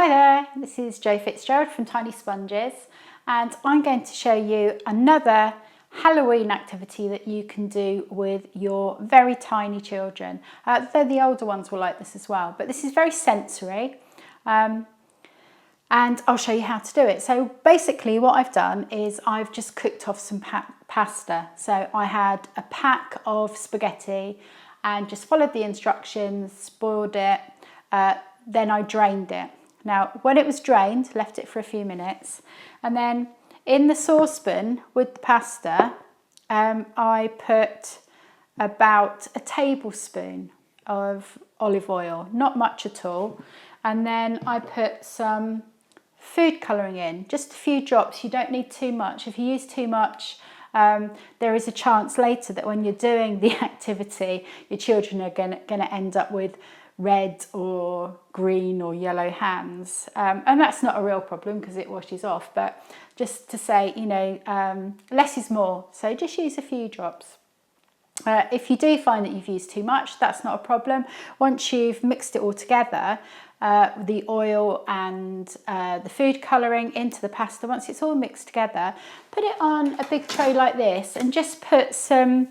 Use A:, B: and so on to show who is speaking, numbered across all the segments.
A: Hi there, this is Jo Fitzgerald from Tiny Sponges, and I'm going to show you another Halloween activity that you can do with your very tiny children. Though the older ones will like this as well, but this is very sensory, and I'll show you how to do it. So basically what I've done is I've just cooked off some pasta. So I had a pack of spaghetti and just followed the instructions, boiled it, then I drained it. Now, when it was drained, left it for a few minutes, and then in the saucepan with the pasta, I put about a tablespoon of olive oil, not much at all, and then I put some food colouring in, just a few drops. You don't need too much. If you use too much, there is a chance later that when you're doing the activity, your children are going to end up with red or green or yellow hands, and that's not a real problem because it washes off, but just to say, you know, less is more, so just use a few drops. If you do find that you've used too much, that's not a problem. Once you've mixed it all together, the oil and the food colouring into the pasta, once it's all mixed together, put it on a big tray like this and just put some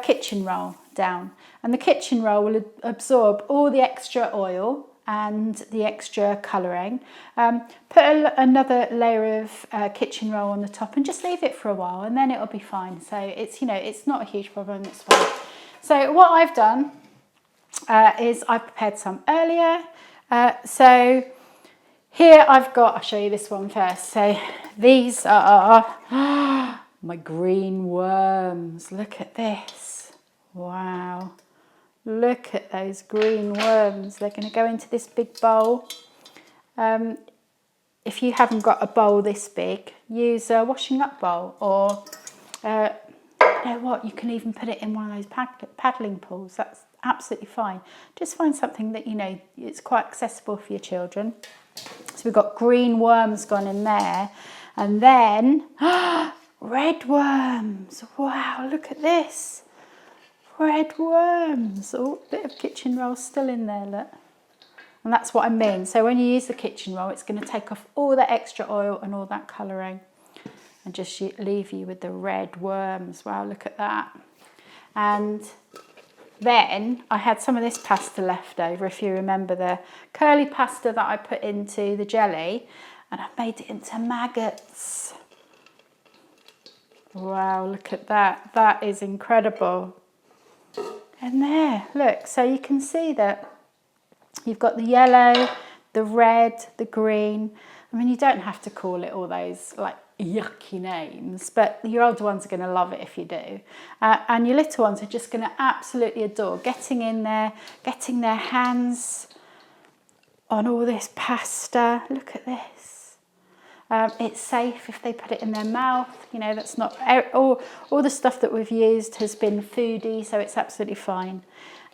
A: kitchen roll down, and the kitchen roll will absorb all the extra oil and the extra colouring. Put another layer of kitchen roll on the top and just leave it for a while, and then it'll be fine. So it's, you know, it's not a huge problem, it's fine. So what I've done is I've prepared some earlier. So here I've got, I'll show you this one first. So these are my green worms. Look at this. Wow, look at those green worms. They're going to go into this big bowl. If you haven't got a bowl this big, use a washing up bowl, or you know what, you can even put it in one of those paddling pools. That's absolutely fine. Just find something that, you know, it's quite accessible for your children. So we've got green worms gone in there, and then red worms. Wow, look at this. Red worms. Oh, a bit of kitchen roll still in there, look. And that's what I mean. So when you use the kitchen roll, it's going to take off all that extra oil and all that colouring and just leave you with the red worms. Wow, look at that. And then I had some of this pasta left over, if you remember the curly pasta that I put into the jelly, and I've made it into maggots. Wow, look at that. That is incredible. And there, look, so you can see that you've got the yellow, the red, the green. I mean, you don't have to call it all those like yucky names, but your older ones are going to love it if you do. And your little ones are just going to absolutely adore getting in there, getting their hands on all this pasta. Look at this. It's safe if they put it in their mouth. You know, that's not all the stuff that we've used has been foodie, so it's absolutely fine.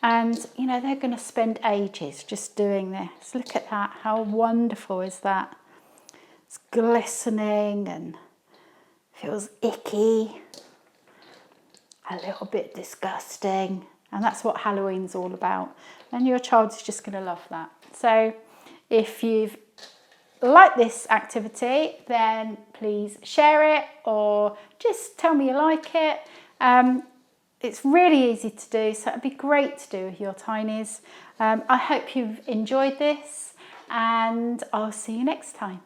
A: And you know, they're going to spend ages just doing this. Look at that. How wonderful is that? It's glistening and feels icky, a little bit disgusting, and that's what Halloween's all about. And your child is just going to love that. So if you've like this activity, then please share it or just tell me you like it. It's really easy to do, so it'd be great to do with your tinies. I hope you've enjoyed this, and I'll see you next time.